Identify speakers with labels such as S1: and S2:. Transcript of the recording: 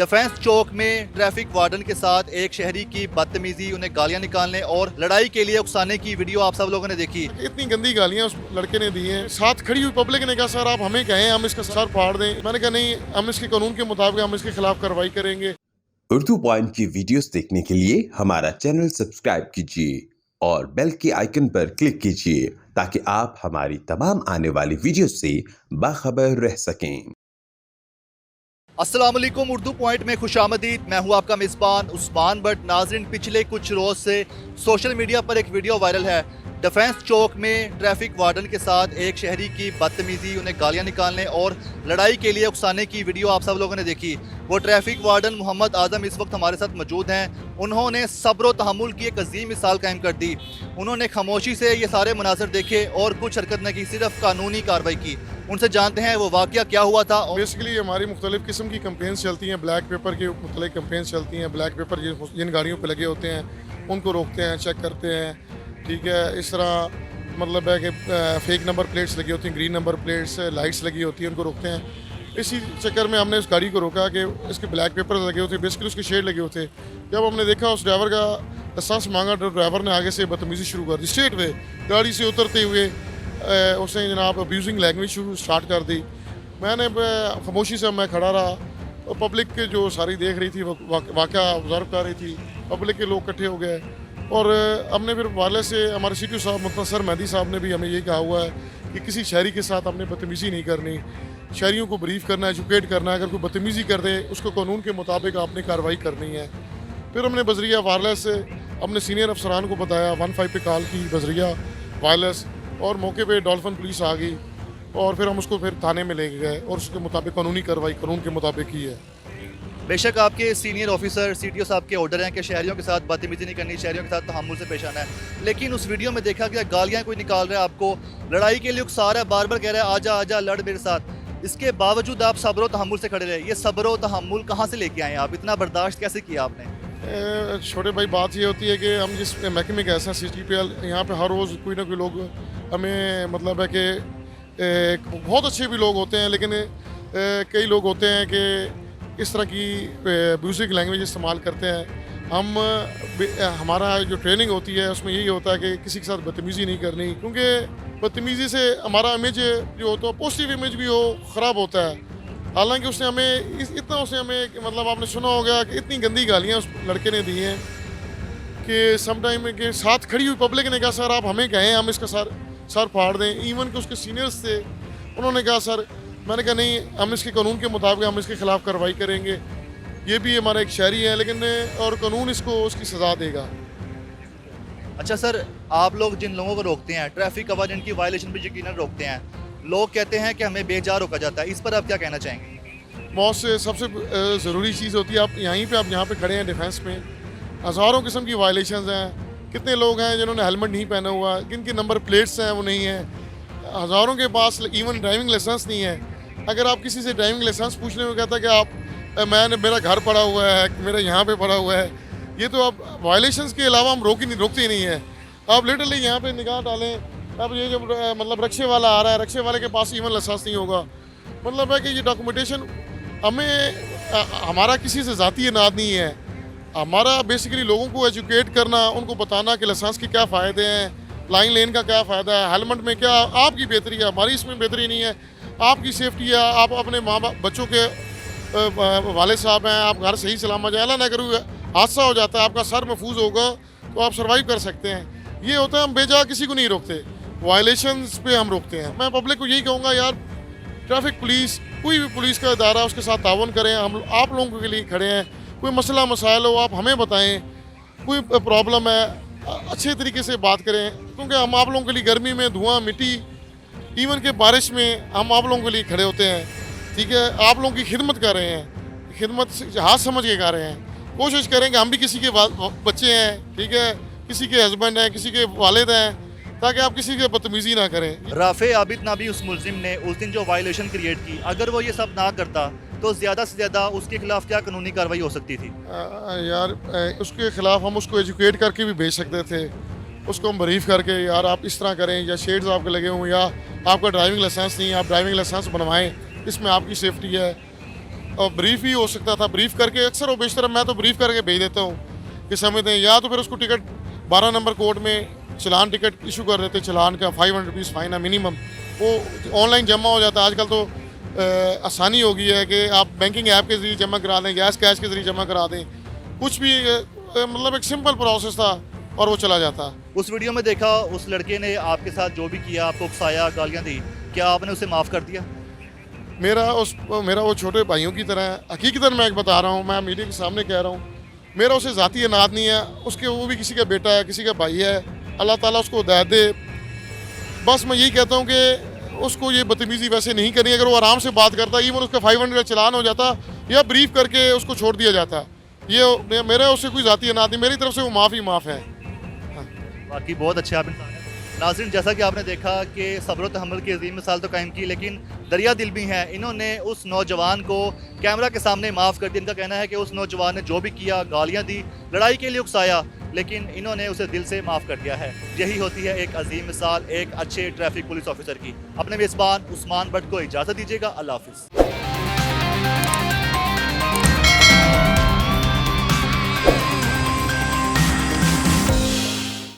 S1: Defence चौक में traffic warden के साथ एक शहरी की बदतमीजी, उन्हें गालियां निकालने और लड़ाई के लिए उकसाने की वीडियो आप सब लोगों ने देखी।
S2: इतनी गंदी गालियां उस लड़के ने दी हैं। साथ खड़ी हुई पब्लिक ने कहा सर आप हमें कहें, हम इसका सर फाड़ दें। मैंने कहा नहीं, हम इसके कानून के मुताबिक हम इसके खिलाफ कार्रवाई करेंगे।
S3: उर्दू पॉइंट की वीडियोस देखने के लिए हमारा चैनल सब्सक्राइब कीजिए और बेल के आइकन पर क्लिक कीजिए ताकि आप हमारी तमाम आने वाली वीडियोस से बाखबर रह सकें।
S1: अस्सलाम वालेकुम, उर्दू पॉइंट में खुशामदीद। मैं हूं आपका मेज़बान उस्मान भट्ट। नाज़रीन, पिछले कुछ रोज़ से सोशल मीडिया पर एक वीडियो वायरल है। डिफेंस चौक में ट्रैफिक वार्डन के साथ एक शहरी की बदतमीजी, उन्हें गालियां निकालने और लड़ाई के लिए उकसाने की वीडियो आप सब लोगों ने देखी। वो ट्रैफिक वार्डन मोहम्मद आज़म इस वक्त हमारे साथ मौजूद हैं। उन्होंने सब्र व तहम्मुल की एक अजीम मिसाल कायम कर दी। उन्होंने खामोशी से ये सारे मनाज़र देखे और कुछ हरकत न की, सिर्फ कानूनी कार्रवाई की। उनसे जानते हैं वो वाक़या क्या हुआ था।
S2: बेसिकली हमारी मुख्तलिफ़ किस्म की कंपेन्स चलती हैं। ब्लैक पेपर की मुख्तलिफ़ कंपेन्स चलती हैं। ब्लैक पेपर जिन गाड़ियों पर लगे होते हैं उनको रोकते हैं, चेक करते हैं। ठीक है, इस तरह मतलब है कि फेक नंबर प्लेट्स लगी होती हैं, ग्रीन नंबर प्लेट्स, लाइट्स लगी होती हैं, उनको रोकते हैं। इसी चक्कर में हमने उस गाड़ी को रोका कि इसके ब्लैक पेपर लगे होते, बेसिकली उसके शेड लगे होते। जब हमने देखा उस ड्राइवर का लाइसेंस मांगा तो ड्राइवर ने आगे से बदतमीजी शुरू कर दी। स्ट्रेट वे गाड़ी से उतरते हुए उसने जनाब अब्यूजिंग लैंग्वेज स्टार्ट कर दी। मैंने खामोशी से मैं खड़ा रहा और पब्लिक के जो सारी देख रही थी, वाक़या ऑब्ज़र्व कर रही थी। पब्लिक के लोग इकट्ठे हो गए और हमने फिर वाले से हमारे सीटी साहब मतलब सर मेहदी साहब ने भी हमें ये कहा हुआ है कि किसी शहरी के साथ हमने बदतमीज़ी नहीं करनी। शहरियों को ब्रीफ करना है, एजुकेट करना है। अगर कोई बदतमीज़ी कर दे उसको कानून के मुताबिक आपने कार्रवाई करनी है। फिर हमने बजरिया वायरलेस से अपने सीनियर अफसरान को बताया, 15 पे कॉल की बजरिया वायरलेस, और मौके पे डॉल्फिन पुलिस आ गई और फिर हम उसको फिर थाने में ले गए और उसके मुताबिक कानूनी कार्रवाई कानून के मुताबिक की है।
S1: बेशक आपके सीनियर ऑफिसर सीटीओ साहब के ऑर्डर हैं कि शहरियों के साथ बदतमीजी नहीं करनी, शहरियों के साथ तहम्मुल से पेश आना है, लेकिन उस वीडियो में देखा गया गालियां कोई निकाल रहा है, आपको लड़ाई के लिए उकसा रहा है, बार बार कह रहा है आजा आजा लड़ मेरे साथ। इसके बावजूद आप सब्र व तहम्मुल से खड़े रहे। ये सब्र व तहम्मुल कहाँ से लेके आए आप? इतना बर्दाश्त कैसे किया आपने?
S2: छोटे भाई, बात ये होती है कि हम जिस महकमे का ऐसा CTPL, यहाँ पे हर रोज़ कोई ना कोई लोग हमें मतलब है कि बहुत अच्छे भी लोग होते हैं, लेकिन कई लोग होते हैं कि इस तरह की म्यूज़िक लैंग्वेज इस्तेमाल करते हैं। हमारा जो ट्रेनिंग होती है उसमें यही होता है कि किसी के साथ बदतमीज़ी नहीं करनी, क्योंकि बदतमीज़ी से हमारा इमेज जो होता है, पॉजिटिव इमेज भी हो ख़राब होता है। हालांकि उसने हमें मतलब आपने सुना होगा कि इतनी गंदी गालियाँ उस लड़के ने दी हैं कि समटाइम के साथ खड़ी हुई पब्लिक ने कहा सर आप हमें कहें, हम इसका सर फाड़ दें। इवन के उसके सीनियर्स थे, उन्होंने कहा सर, मैंने कहा नहीं, हम इसके कानून के मुताबिक हम इसके खिलाफ कार्रवाई करेंगे। ये भी हमारा एक शहरी है, लेकिन और कानून इसको उसकी सज़ा देगा।
S1: अच्छा सर, आप लोग जिन लोगों को रोकते हैं, ट्रैफिक आवाज़ इनकी वायलेशन भी यकीनन रोकते हैं, लोग कहते हैं कि हमें बेजा रोका जाता है, इस पर आप क्या कहना चाहेंगे?
S2: बहुत से सबसे ज़रूरी चीज़ होती है, आप यहाँ पे खड़े हैं डिफेंस में, हज़ारों किस्म की वायलेशंस हैं। कितने लोग हैं जिन्होंने हेलमेट नहीं पहना हुआ, किनके नंबर प्लेट्स हैं वो नहीं हैं, हज़ारों के पास इवन ड्राइविंग लाइसेंस नहीं है। अगर आप किसी से ड्राइविंग लाइसेंस पूछने में कहता है कि मेरा घर पड़ा हुआ है, मेरा यहाँ पे पड़ा हुआ है, ये तो आप वायलेशंस के अलावा हम रोकते ही नहीं है। आप लिटरली यहाँ पे निगाह डालें, अब ये जो मतलब रक्शे वाला आ रहा है, रक्शे वाले के पास इवन लाइसेंस नहीं होगा। मतलब है कि ये डॉक्यूमेंटेशन हमारा किसी से ज़ाती इनाद नहीं है। हमारा बेसिकली लोगों को एजुकेट करना, उनको बताना कि लाइसेंस के क्या फ़ायदे हैं, लाइन लेन का क्या फ़ायदा है, हेलमेट में क्या आपकी बेहतरी है, हमारी इसमें बेहतरी नहीं है। आपकी सेफ्टी है, आप अपने माँ बाप बच्चों के वाले साहब हैं, आप घर सही सलामत जाए, अल्लाह ना करूँ हादसा हो जाता है, आपका सर महफूज होगा तो आप सर्वाइव कर सकते हैं। ये होता है, हम बेजा किसी को नहीं रोकते, वायलेशंस पे हम रोकते हैं। मैं पब्लिक को यही कहूँगा यार, ट्रैफिक पुलिस, कोई भी पुलिस का इदारा, उसके साथ तावन करें। हम आप लोगों के लिए खड़े हैं। कोई मसला मसाइल हो आप हमें बताएं, कोई प्रॉब्लम है अच्छे तरीके से बात करें, क्योंकि हम आप लोगों के लिए गर्मी में धुआं मिट्टी, इवन के बारिश में हम आप लोगों के लिए खड़े होते हैं। ठीक है, आप लोगों की खिदमत कर रहे हैं, खिदमत हाथ समझ के कर रहे हैं। कोशिश करेंगे हम भी किसी के बच्चे हैं, ठीक है, किसी के हस्बैंड हैं, किसी के वालिद हैं, ताकि आप किसी के बदतमीजी ना करें।
S1: राफे आबिद नाबी उस मुलजिम ने उस दिन जो वायलेशन क्रिएट की, अगर वो ये सब ना करता तो ज़्यादा से ज़्यादा उसके खिलाफ क्या कानूनी कार्रवाई हो सकती थी?
S2: यार उसके खिलाफ हम उसको एजुकेट करके भी भेज सकते थे, उसको हम ब्रीफ करके यार आप इस तरह करें, या शेड्स आपके लगे हों, या आपका ड्राइविंग लाइसेंस नहीं है, आप ड्राइविंग लाइसेंस बनवाएं, इसमें आपकी सेफ्टी है। और ब्रीफ ही हो सकता था, ब्रीफ करके अक्सर वो बेशतर मैं तो ब्रीफ करके भेज देता हूँ कि समझते हैं, या तो फिर उसको टिकट 12 नंबर कोड में चलान टिकट इशू कर देते, चलान का 500 रुपीज़ फ़ाइन है मिनिमम, वो ऑनलाइन जमा हो जाता है। आजकल तो आसानी हो गई है कि आप बैंकिंग ऐप के ज़रिए जमा करा दें, गैस कैश के ज़रिए जमा करा दें, कुछ भी मतलब एक सिंपल प्रोसेस था और वो चला जाता।
S1: उस वीडियो में देखा उस लड़के ने आपके साथ जो भी किया, आपको उकसाया, गालियाँ दी, क्या आपने उसे माफ़ कर दिया?
S2: मेरा वो छोटे भाइयों की तरह है, हकीकतन मैं एक बता रहा हूँ, मैं मीडिया के सामने कह रहा हूँ, मेरा उसे ज़ाती अनाद नहीं है, उसके वो भी किसी का बेटा है, किसी का भाई है, अल्लाह ताला उसको हिदायत दे। बस मैं यही कहता हूँ कि उसको ये बदतमीज़ी वैसे नहीं करनी, अगर वो आराम से बात करता, इवन उसका 500 का चलान हो जाता या ब्रीफ करके उसको छोड़ दिया जाता। ये मेरा उससे कोई ज़ाती अनाद नहीं, मेरी तरफ से वो माफ़ है।
S1: बाकी बहुत अच्छे आप इंसान हैं। नाज़रीन, जैसा कि आपने देखा कि सब्र व तहम्मुल की अजीम मिसाल तो कायम की, लेकिन दरिया दिल भी हैं। इन्होंने उस नौजवान को कैमरा के सामने माफ़ कर दिया। इनका कहना है कि उस नौजवान ने जो भी किया, गालियाँ दी, लड़ाई के लिए उकसाया, लेकिन इन्होंने उसे दिल से माफ़ कर दिया है। यही होती है एक अजीम मिसाल एक अच्छे ट्रैफिक पुलिस ऑफिसर की। अपने मेज़बान उस्मान भट्ट को इजाज़त दीजिएगा। अल्लाह हाफ़िज़।